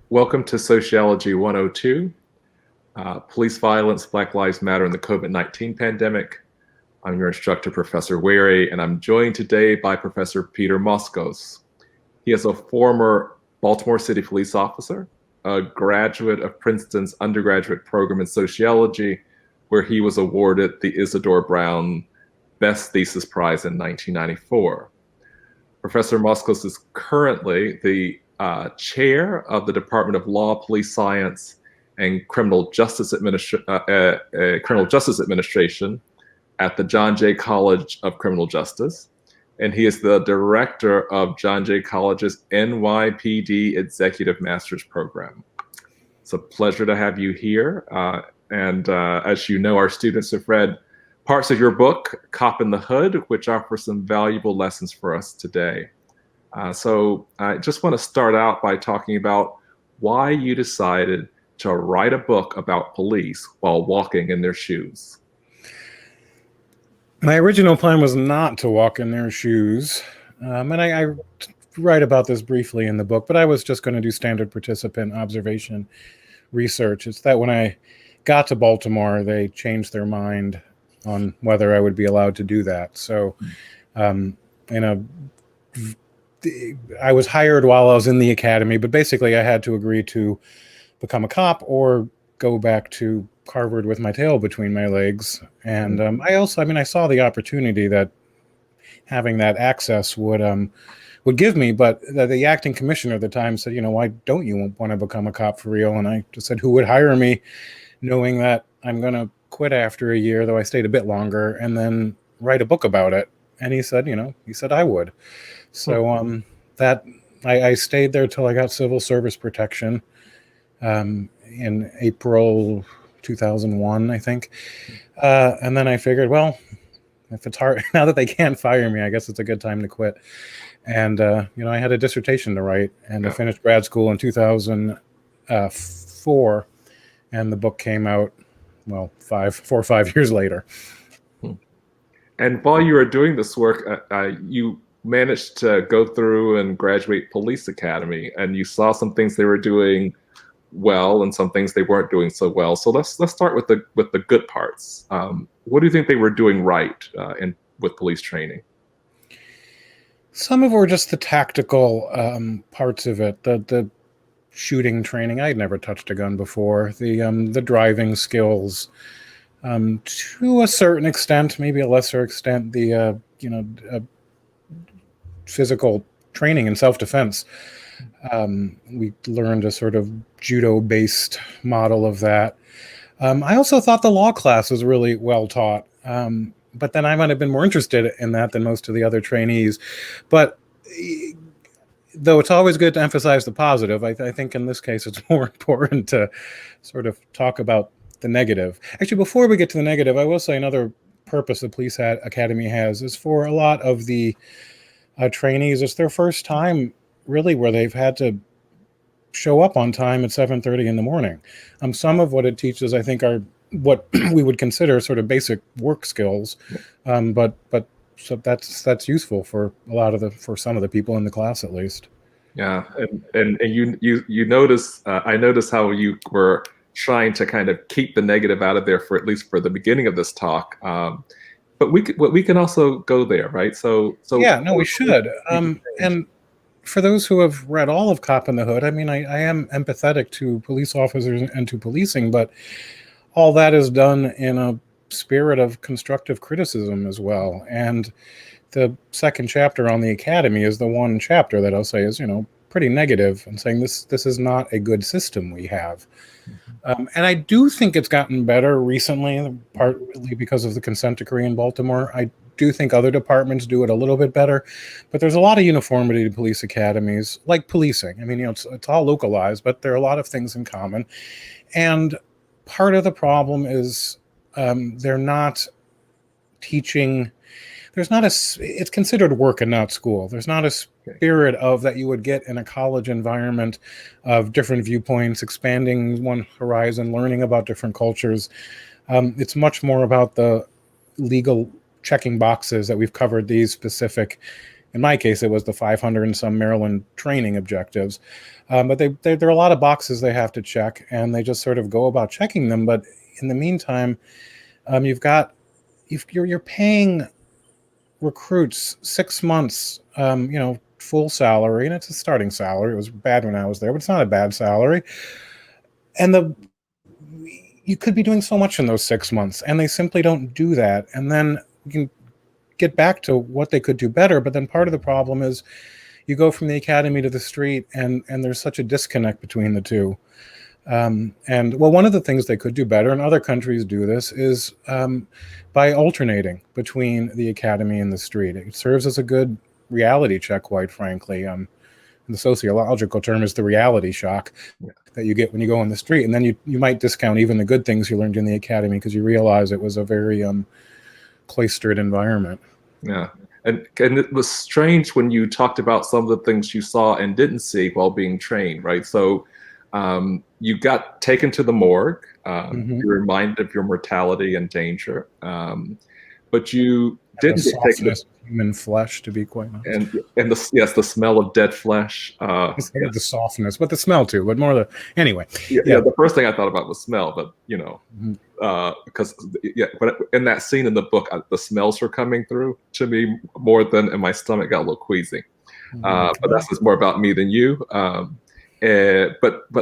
Welcome to Sociology 102, Police Violence, Black Lives Matter, and the COVID-19 Pandemic. I'm your instructor, Professor Wary, and I'm joined today by Professor Peter Moskos. He is a former Baltimore City Police Officer, a graduate of Princeton's undergraduate program in sociology, where he was awarded the Isidore Brown Best Thesis Prize in 1994. Professor Moskos is currently the chair of the Department of Law, Police Science, and Criminal Justice Administration at the John Jay College of Criminal Justice. And he is the director of John Jay College's NYPD Executive Master's Program. It's a pleasure to have you here. As you know, our students have read parts of your book, Cop in the Hood, which offer some valuable lessons for us today. So I just want to start out by talking about why you decided to write a book about police while walking in their shoes. My original plan was not to walk in their shoes. And I write about this briefly in the book, but I was just going to do standard participant observation research. It's that when I got to Baltimore, they changed their mind on whether I would be allowed to do that. So, I was hired while I was in the academy, but basically I had to agree to become a cop or go back to Harvard with my tail between my legs. And I saw the opportunity that having that access would give me, but the acting commissioner at the time said, why don't you want to become a cop for real? And I just said, who would hire me, knowing that I'm going to quit after a year, though I stayed a bit longer, and then write a book about it. And he said, I would. So I stayed there till I got civil service protection in April 2001, I think. And then I figured, well, if it's hard, now that they can't fire me, I guess it's a good time to quit. And, I had a dissertation to write, and I finished grad school in 2004, and the book came out, 4 or 5 years later. And while you were doing this work, you managed to go through and graduate police academy, and you saw some things they were doing well and some things they weren't doing so well. So let's start with the good parts. What do you think they were doing right with police training? Some of it were just the tactical parts of it. The shooting training. I had never touched a gun before. The driving skills. To a certain extent, maybe a lesser extent, the physical training and self-defense. We learned a sort of judo-based model of that. I also thought the law class was really well taught, but then I might have been more interested in that than most of the other trainees. But though it's always good to emphasize the positive, I think in this case it's more important to sort of talk about the negative. Actually, before we get to the negative, I will say another purpose the police academy has is for a lot of the trainees. It's their first time really where they've had to show up on time at 7:30 in the morning. Some of what it teaches, I think, are what we would consider sort of basic work skills, but so that's useful for for some of the people in the class at least. Yeah, and you notice I noticed how you were trying to kind of keep the negative out of there for at least for the beginning of this talk. But we can also go there, right? So yeah, no, we should. And for those who have read all of Cop in the Hood, I mean, I am empathetic to police officers and to policing, but all that is done in a spirit of constructive criticism as well. And the second chapter on the academy is the one chapter that I'll say is, pretty negative and saying this is not a good system we have. And I do think it's gotten better recently, partly because of the consent decree in Baltimore. I do think other departments do it a little bit better, but there's a lot of uniformity to police academies, like policing. I mean, it's all localized, but there are a lot of things in common. And part of the problem is they're not teaching. It's considered work and not school. There's not a spirit of that you would get in a college environment of different viewpoints, expanding one horizon, learning about different cultures. It's much more about the legal checking boxes that we've covered these specific in my case, it was the 500 and some Maryland training objectives. But there are a lot of boxes they have to check, and they just sort of go about checking them. But in the meantime, you're paying recruits 6 months, full salary, and it's a starting salary. It was bad when I was there, but it's not a bad salary. And you could be doing so much in those 6 months, and they simply don't do that. And then you can get back to what they could do better. But then part of the problem is you go from the academy to the street, and there's such a disconnect between the two. One of the things they could do better, and other countries do this, is by alternating between the academy and the street. It serves as a good reality check, quite frankly. The sociological term is the reality shock that you get when you go on the street. And then you might discount even the good things you learned in the academy because you realize it was a very cloistered environment. Yeah. And it was strange when you talked about some of the things you saw and didn't see while being trained, right? So you got taken to the morgue. You're reminded of your mortality and danger. But you didn't get taken to human flesh, to be quite honest. And the smell of dead flesh. The softness, but the smell too. But more anyway. Yeah, the first thing I thought about was smell, but because but in that scene in the book, the smells were coming through to me more than, and my stomach got a little queasy. But that's just more about me than you. But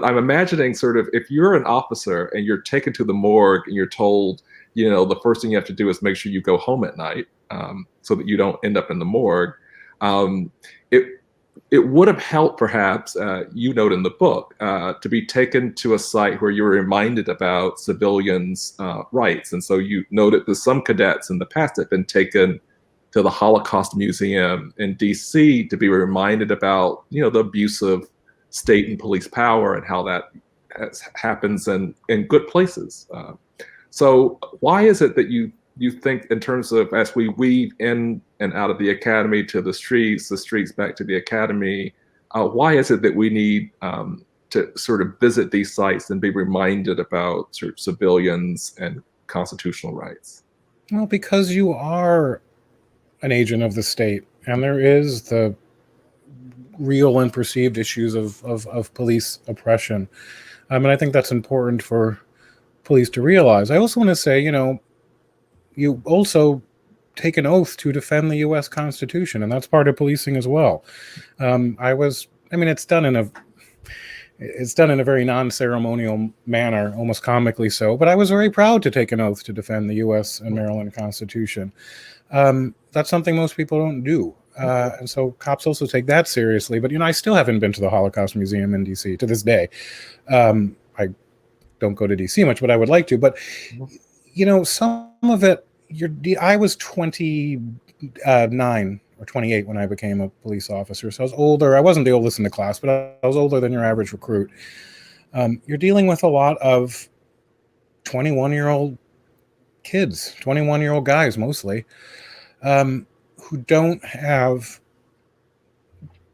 I'm imagining sort of if you're an officer and you're taken to the morgue and you're told, the first thing you have to do is make sure you go home at night so that you don't end up in the morgue. It would have helped, perhaps, you note in the book, to be taken to a site where you were reminded about civilians' rights. And so you noted that some cadets in the past had been taken to the Holocaust Museum in DC to be reminded about, the abuse of state and police power and how that happens in good places. So why is it that you think, in terms of as we weave in and out of the academy to the streets back to the academy, why is it that we need to sort of visit these sites and be reminded about sort of civilians and constitutional rights? Well, because you are an agent of the state, and there is the real and perceived issues of police oppression. And I think that's important for police to realize. I also want to say, you also take an oath to defend the U.S. Constitution, and that's part of policing as well. It's done in a very non-ceremonial manner, almost comically so, but I was very proud to take an oath to defend the U.S. and Maryland Constitution. That's something most people don't do. And so cops also take that seriously. But, I still haven't been to the Holocaust Museum in D.C. to this day. I don't go to D.C. much, but I would like to. But, some of it, I was 29 or 28 when I became a police officer. So I was older. I wasn't the oldest in the class, but I was older than your average recruit. You're dealing with a lot of 21-year-old kids, 21-year-old guys mostly, who don't have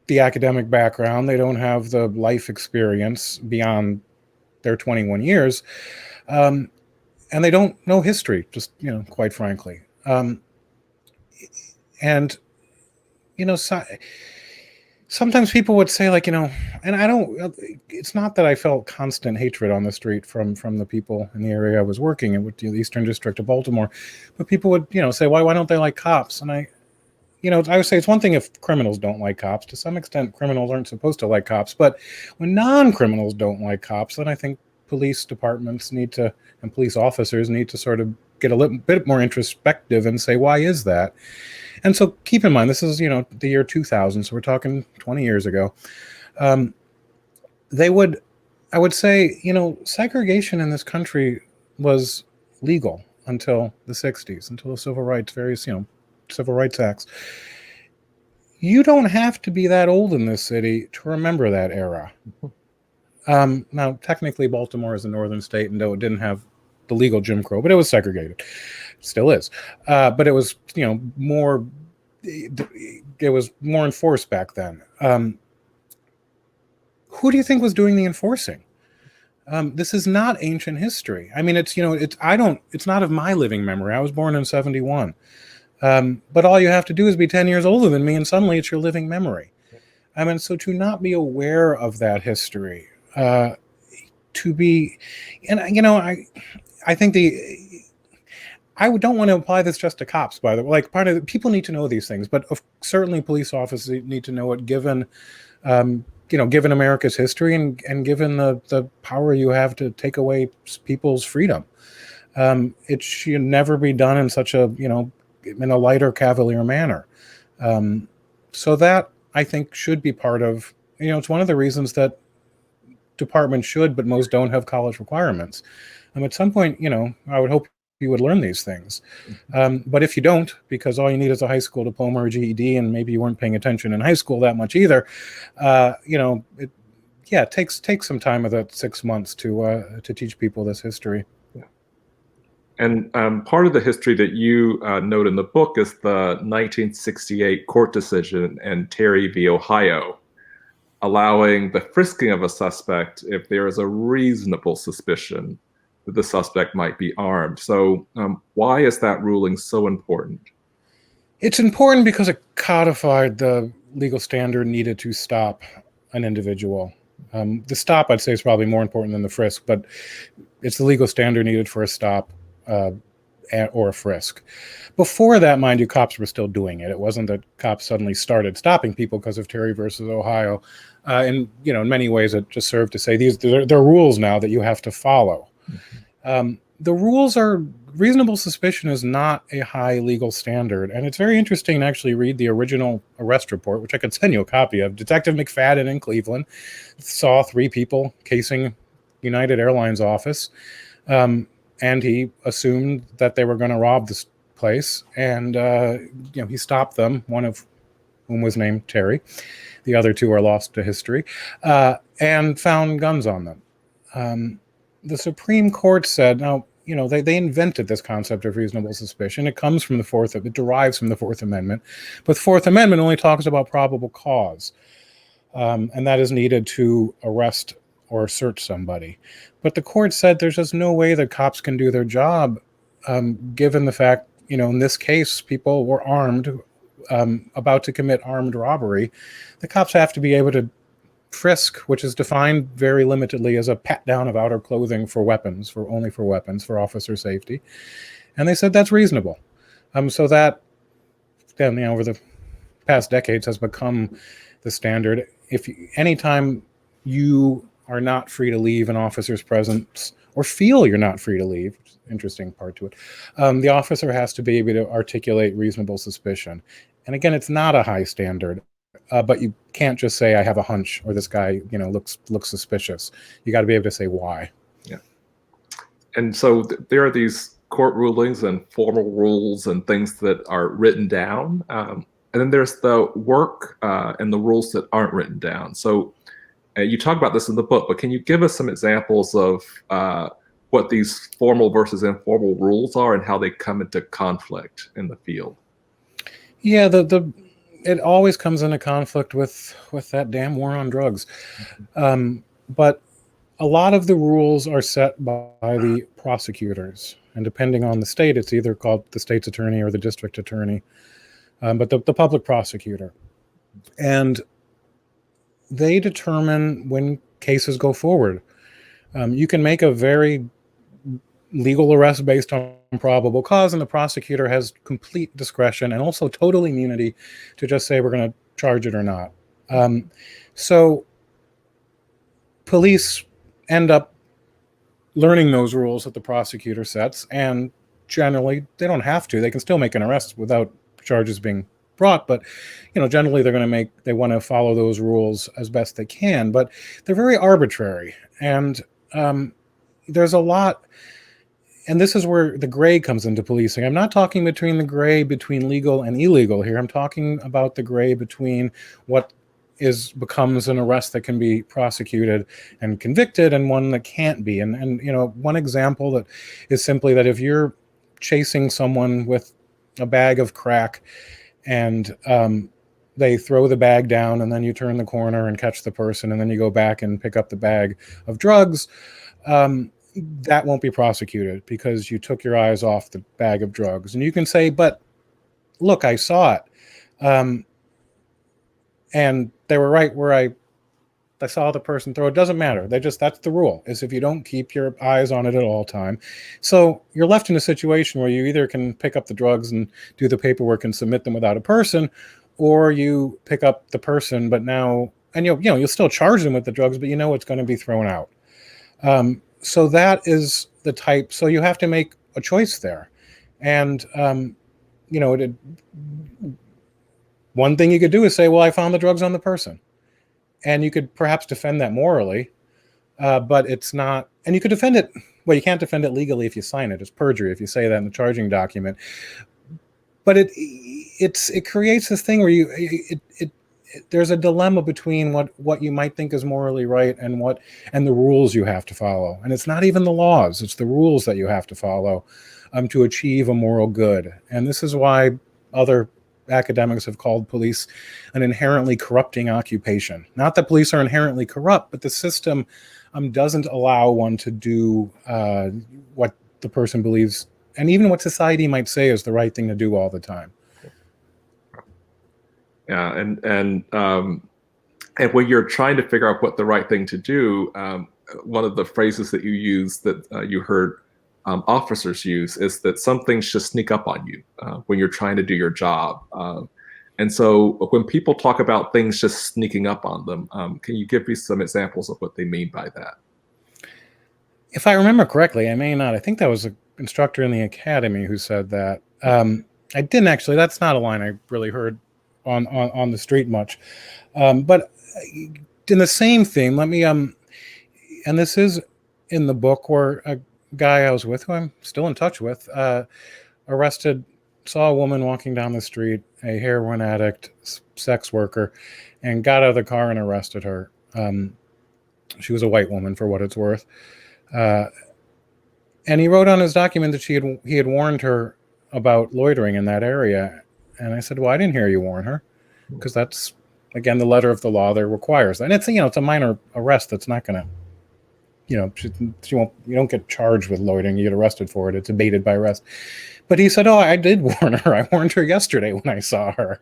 the academic background. They don't have the life experience beyond their 21 years. And they don't know history, just, quite frankly. Sometimes people would say, and it's not that I felt constant hatred on the street from the people in the area I was working in, with the Eastern District of Baltimore, but people would, say, why don't they like cops? And I would say it's one thing if criminals don't like cops. To some extent, criminals aren't supposed to like cops. But when non-criminals don't like cops, then I think police departments and police officers need to sort of get a little bit more introspective and say, why is that? And so keep in mind, this is, the year 2000, so we're talking 20 years ago. I would say, segregation in this country was legal until the 60s, until the Civil Rights Acts. You don't have to be that old in this city to remember that era. Now, technically, Baltimore is a northern state, and though it didn't have the legal Jim Crow, but it was segregated. Still is. But it was, more. It was more enforced back then. Who do you think was doing the enforcing? This is not ancient history. I mean, it's not of my living memory. I was born in 1971. But all you have to do is be 10 years older than me, and suddenly it's your living memory. I mean, so to not be aware of that history, to be, and I think I don't want to apply this just to cops, by the way. Like, part of people need to know these things, but certainly police officers need to know it, given given America's history and given the power you have to take away people's freedom. It should never be done in such a in a light or cavalier manner. So that, I think, should be part of, it's one of the reasons that departments should, but most don't, have college requirements. At some point, I would hope you would learn these things. But if you don't, because all you need is a high school diploma or GED, and maybe you weren't paying attention in high school that much either, it takes some time of that 6 months to teach people this history. And part of the history that you note in the book is the 1968 court decision in Terry v. Ohio, allowing the frisking of a suspect if there is a reasonable suspicion that the suspect might be armed. So why is that ruling so important? It's important because it codified the legal standard needed to stop an individual. The stop, I'd say, is probably more important than the frisk, but it's the legal standard needed for a stop or a frisk. Before that, mind you, cops were still doing it. It wasn't that cops suddenly started stopping people because of Terry versus Ohio. And in many ways, it just served to say there are rules now that you have to follow. Mm-hmm. The rules are, reasonable suspicion is not a high legal standard. And it's very interesting to actually read the original arrest report, which I could send you a copy of. Detective McFadden in Cleveland saw 3 people casing United Airlines office. And he assumed that they were going to rob this place. And, he stopped them, one of whom was named Terry. The other 2 are lost to history, and found guns on them. The Supreme Court said, now, they invented this concept of reasonable suspicion. It derives from the Fourth Amendment. But the Fourth Amendment only talks about probable cause. And that is needed to arrest or search somebody. But the court said there's just no way that cops can do their job, given the fact, in this case, people were armed, about to commit armed robbery. The cops have to be able to frisk, which is defined very limitedly as a pat down of outer clothing for weapons, for officer safety. And they said that's reasonable. So that, then, over the past decades has become the standard. Anytime you are not free to leave an officer's presence, or feel you're not free to leave, which is an interesting part to it, the officer has to be able to articulate reasonable suspicion. And again, it's not a high standard, but you can't just say, I have a hunch, or this guy, looks suspicious. You got to be able to say why. Yeah. And so there are these court rulings and formal rules and things that are written down. And then there's the work and the rules that aren't written down. So you talk about this in the book, but can you give us some examples of what these formal versus informal rules are and how they come into conflict in the field? Yeah, it always comes into conflict with that damn war on drugs. But a lot of the rules are set by the prosecutors. And depending on the state, it's either called the state's attorney or the district attorney, but the public prosecutor. And they determine when cases go forward. You can make a very legal arrest based on probable cause, and the prosecutor has complete discretion and also total immunity to just say we're going to charge it or not. So police end up learning those rules that the prosecutor sets, and generally they don't have to. They can still make an arrest without charges being brought, but generally they want to follow those rules as best they can, but they're very arbitrary. And there's a lot, and this is where the gray comes into policing. I'm not talking between the gray between legal and illegal here. I'm talking about the gray between what becomes an arrest that can be prosecuted and convicted, and one that can't be. And one example that is simply that if you're chasing someone with a bag of crack and they throw the bag down, and then you turn the corner and catch the person, and then you go back and pick up the bag of drugs, that won't be prosecuted because you took your eyes off the bag of drugs. And you can say, but look, I saw it. And they were right where I saw the person throw. It doesn't matter. That's the rule, is if you don't keep your eyes on it at all time. So you're left in a situation where you either can pick up the drugs and do the paperwork and submit them without a person, or you pick up the person, but now, and you'll still charge them with the drugs, but you know it's going to be thrown out. So that is the type. So you have to make a choice there. And, one thing you could do is say, well, I found the drugs on the person. And you could perhaps defend that morally, but it's not, and you could defend it. Well, you can't defend it legally if you sign it. It's perjury if you say that in the charging document. But it creates this thing where there's a dilemma between what you might think is morally right and the rules you have to follow. And it's not even the laws; it's the rules that you have to follow to achieve a moral good. And this is why other academics have called police an inherently corrupting occupation. Not that police are inherently corrupt, but the system doesn't allow one to do what the person believes, and even what society might say is the right thing to do all the time. Yeah, and when you're trying to figure out what the right thing to do, one of the phrases that you use that you heard officers use is that some things just sneak up on you when you're trying to do your job. And so when people talk about things just sneaking up on them, can you give me some examples of what they mean by that? If I remember correctly, I may not. I think that was an instructor in the academy who said that. I didn't actually. That's not a line I really heard on the street much. But in the same theme, let me and this is in the book, where a guy I was with, who I'm still in touch with, saw a woman walking down the street, a heroin addict, sex worker, and got out of the car and arrested her. She was a white woman, for what it's worth. And he wrote on his document that he had warned her about loitering in that area. And I said, well, I didn't hear you warn her, because that's, again, the letter of the law that requires that. And it's a minor arrest that's not going to, you don't get charged with loitering. You get arrested for it. It's abated by arrest. But he said, oh, I did warn her. I warned her yesterday when I saw her.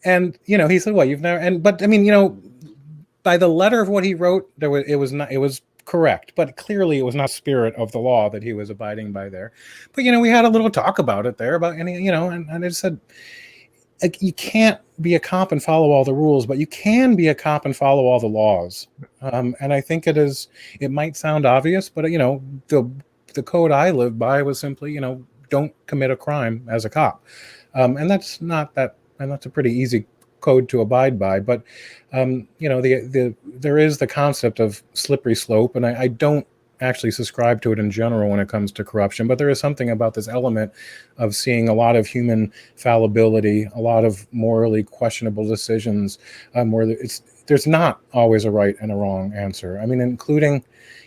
And, he said, well, you've never, but I mean, by the letter of what he wrote, it was correct, but clearly it was not spirit of the law that he was abiding by there. But, we had a little talk about it there and I said, you can't be a cop and follow all the rules, but you can be a cop and follow all the laws. And I think it might sound obvious, but the code I lived by was simply, don't commit a crime as a cop. And that's a pretty easy code to abide by. But, there is the concept of slippery slope, and I don't actually subscribe to it in general when it comes to corruption, but there is something about this element of seeing a lot of human fallibility, a lot of morally questionable decisions, where there's not always a right and a wrong answer. I mean, including,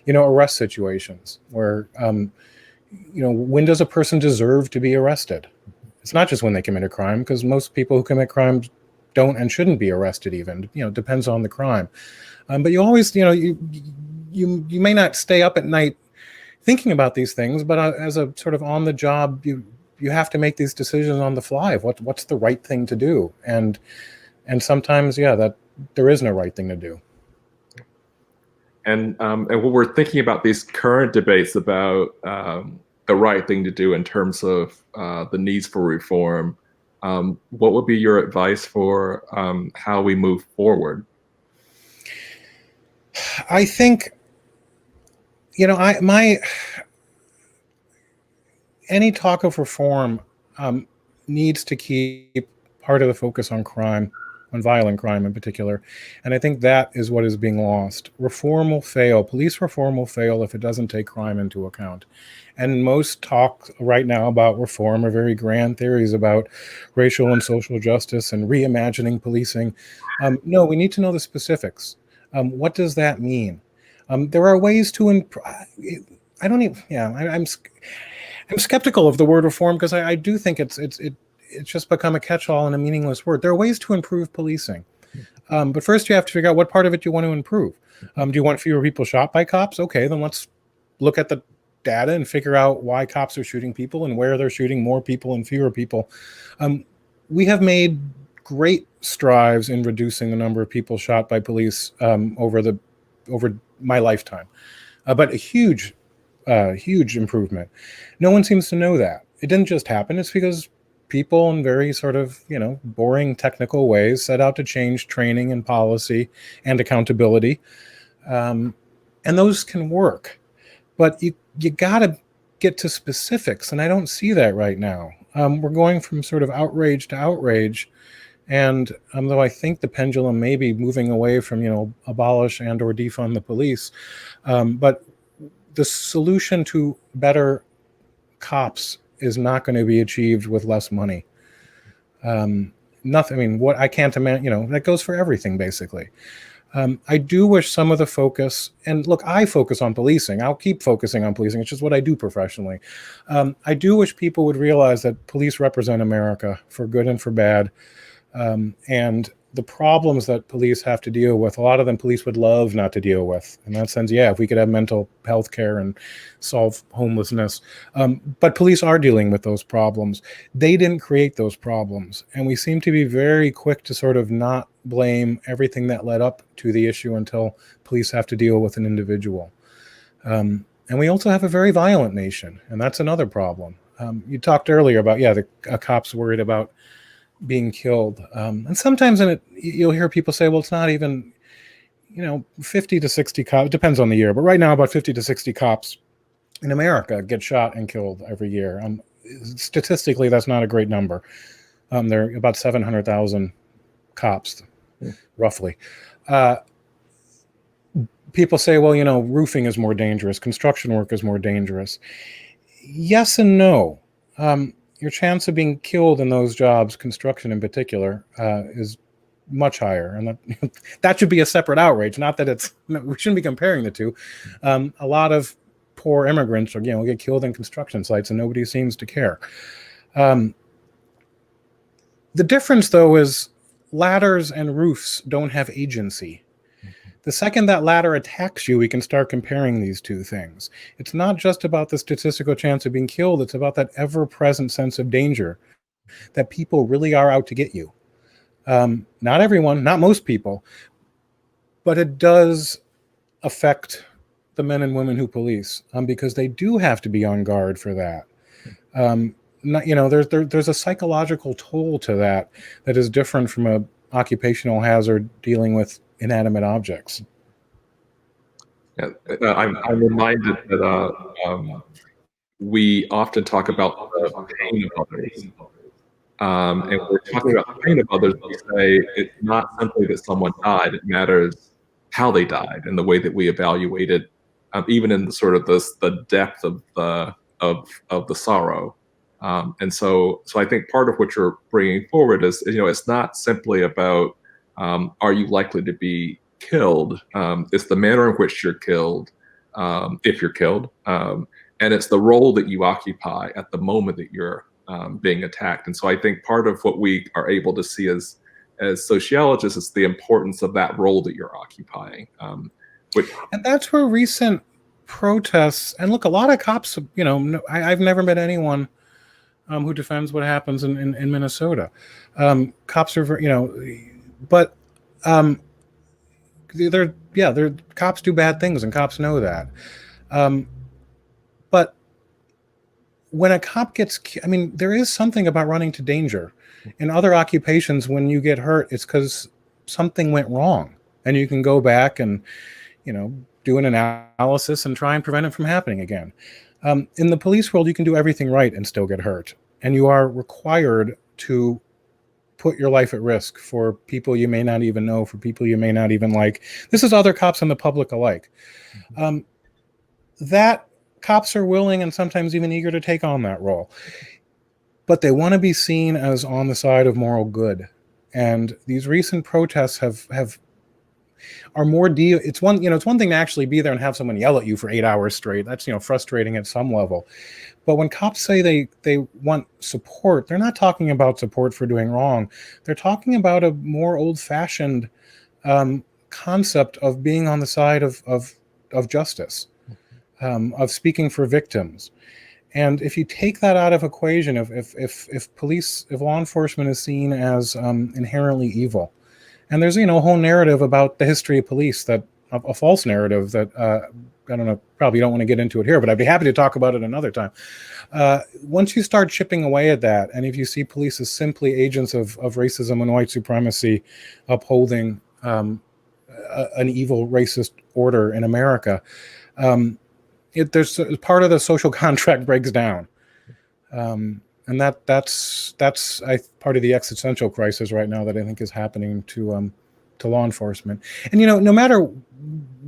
arrest situations where, when does a person deserve to be arrested? It's not just when they commit a crime, because most people who commit crimes don't and shouldn't be arrested even, depends on the crime. But you always, you may not stay up at night thinking about these things, but as a sort of on the job, you have to make these decisions on the fly of what's the right thing to do. And sometimes, that there is no right thing to do. And when we're thinking about these current debates about the right thing to do in terms of the needs for reform, what would be your advice for how we move forward? I think, any talk of reform needs to keep part of the focus on crime, on violent crime in particular. And I think that is what is being lost. Reform will fail. Police reform will fail if it doesn't take crime into account. And most talk right now about reform are very grand theories about racial and social justice and reimagining policing. No, we need to know the specifics. What does that mean? There are ways to improve. I'm skeptical of the word reform, because I do think it's just become a catch-all and a meaningless word. There are ways to improve policing, but first you have to figure out what part of it you want to improve. Do you want fewer people shot by cops? Okay, then let's look at the data and figure out why cops are shooting people and where they're shooting more people and fewer people. We have made great strides in reducing the number of people shot by police over my lifetime, but a huge improvement. No one seems to know that. It didn't just happen. It's because people in very sort of, boring technical ways set out to change training and policy and accountability. And those can work, but you got to get to specifics. And I don't see that right now. We're going from sort of outrage to outrage. And though I think the pendulum may be moving away from, abolish and or defund the police, but the solution to better cops is not going to be achieved with less money. Nothing. I mean, what I can't imagine, that goes for everything, basically. I do wish some of the focus, and look, I focus on policing. I'll keep focusing on policing. It's just what I do professionally. I do wish people would realize that police represent America for good and for bad. And the problems that police have to deal with, a lot of them police would love not to deal with. In that sense, yeah, if we could have mental health care and solve homelessness. But police are dealing with those problems. They didn't create those problems. And we seem to be very quick to sort of not blame everything that led up to the issue until police have to deal with an individual. And we also have a very violent nation, and that's another problem. You talked earlier about, the cops worried about being killed. And sometimes you'll hear people say, well, it's not even, 50 to 60 cops, depends on the year, but right now about 50 to 60 cops in America get shot and killed every year. Statistically, that's not a great number. There are about 700,000 cops, roughly. People say, well, roofing is more dangerous, construction work is more dangerous. Yes and no. Your chance of being killed in those jobs, construction in particular, is much higher. And that should be a separate outrage. Not that we shouldn't be comparing the two. A lot of poor immigrants will get killed in construction sites and nobody seems to care. The difference, though, is ladders and roofs don't have agency. The second that ladder attacks you, we can start comparing these two things. It's not just about the statistical chance of being killed. It's about that ever-present sense of danger, that people really are out to get you. Not everyone, not most people, but it does affect the men and women who police, because they do have to be on guard for that. There's a psychological toll to that is different from a occupational hazard dealing with inanimate objects. Yeah, I'm reminded that we often talk about the pain of others. And when we're talking about the pain of others, we say it's not simply that someone died, it matters how they died and the way that we evaluated, even in the sort of the depth of the sorrow. And so I think part of what you're bringing forward is, it's not simply about are you likely to be killed? It's the manner in which you're killed, if you're killed, and it's the role that you occupy at the moment that you're being attacked. And so I think part of what we are able to see as sociologists is the importance of that role that you're occupying. And that's where recent protests, and look, a lot of cops, I've never met anyone who defends what happens in Minnesota. Cops are, but they're cops do bad things, and cops know that. But when a cop gets, there is something about running to danger. In other occupations, when you get hurt, it's because something went wrong, and you can go back and, do an analysis and try and prevent it from happening again. In the police world, you can do everything right and still get hurt, and you are required to put your life at risk for people you may not even know, for people you may not even like. This is other cops and the public alike. That cops are willing and sometimes even eager to take on that role, but they want to be seen as on the side of moral good. And these recent protests are more deal. It's one thing to actually be there and have someone yell at you for 8 hours straight. That's, frustrating at some level. But when cops say they want support, they're not talking about support for doing wrong. They're talking about a more old-fashioned concept of being on the side of justice. of speaking for victims. And if you take that out of equation, if law enforcement is seen as inherently evil, and there's a whole narrative about the history of police, that a false narrative that I don't know, probably don't want to get into it here, but I'd be happy to talk about it another time. Once you start chipping away at that, and if you see police as simply agents of racism and white supremacy, upholding an evil racist order in America, there's part of the social contract breaks down, and that's part of the existential crisis right now that I think is happening to law enforcement. And no matter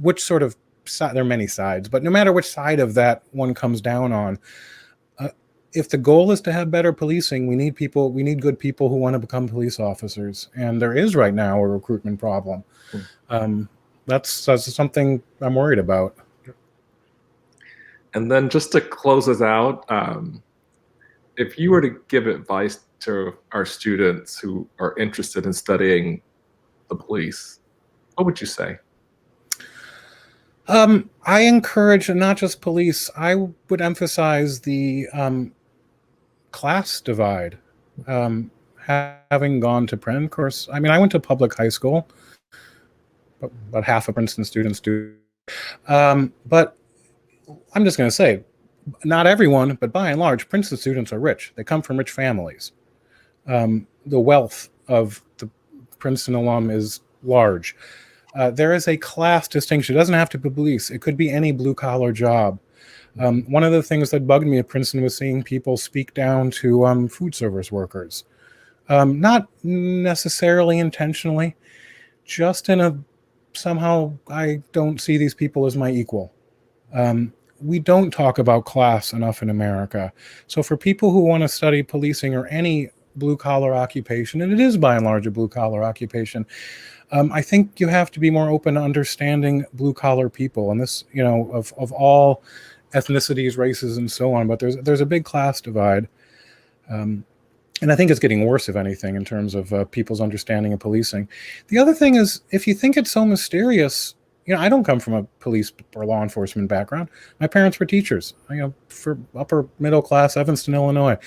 which sort of side, there are many sides, but no matter which side of that one comes down on, if the goal is to have better policing, we need good people who want to become police officers, and there is right now a recruitment problem. That's something I'm worried about. And then just to close us out, if you were to give advice to our students who are interested in studying the police, what would you say? I encourage not just police. I would emphasize the class divide. Having gone to Princeton, of course, I mean, I went to public high school, but about half of Princeton students do. But I'm just going to say, not everyone, but by and large, Princeton students are rich. They come from rich families. The wealth of the Princeton alum is large. There is a class distinction. It doesn't have to be police. It could be any blue-collar job. One of the things that bugged me at Princeton was seeing people speak down to food service workers. Not necessarily intentionally, just somehow I don't see these people as my equal. We don't talk about class enough in America. So for people who want to study policing or any blue-collar occupation, and it is by and large a blue-collar occupation, I think you have to be more open to understanding blue-collar people, and this, of all ethnicities, races, and so on. But there's a big class divide, and I think it's getting worse, if anything, in terms of people's understanding of policing. The other thing is, if you think it's so mysterious, I don't come from a police or law enforcement background. My parents were teachers, for upper middle class Evanston, Illinois.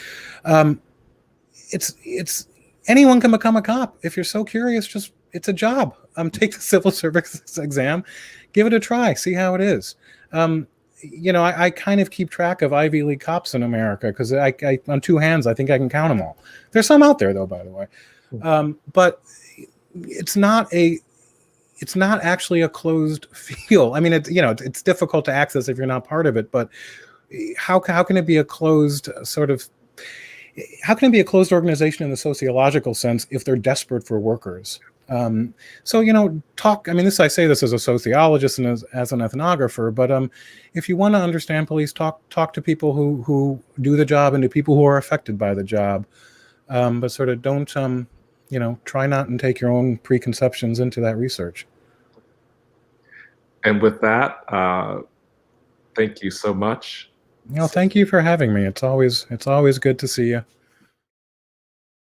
It's anyone can become a cop. If you're so curious, it's a job. Take the civil service exam, give it a try, see how it is. I kind of keep track of Ivy League cops in America because I on two hands, I think I can count them all. There's some out there though, by the way. But it's not actually a closed field. I mean, it's difficult to access if you're not part of it, but how can it be a closed how can it be a closed organization in the sociological sense if they're desperate for workers? I say this as a sociologist and as an ethnographer, but if you want to understand police, talk to people who do the job and to people who are affected by the job, but sort of don't, try not and take your own preconceptions into that research. And with that, thank you so much. Thank you for having me. It's always good to see you.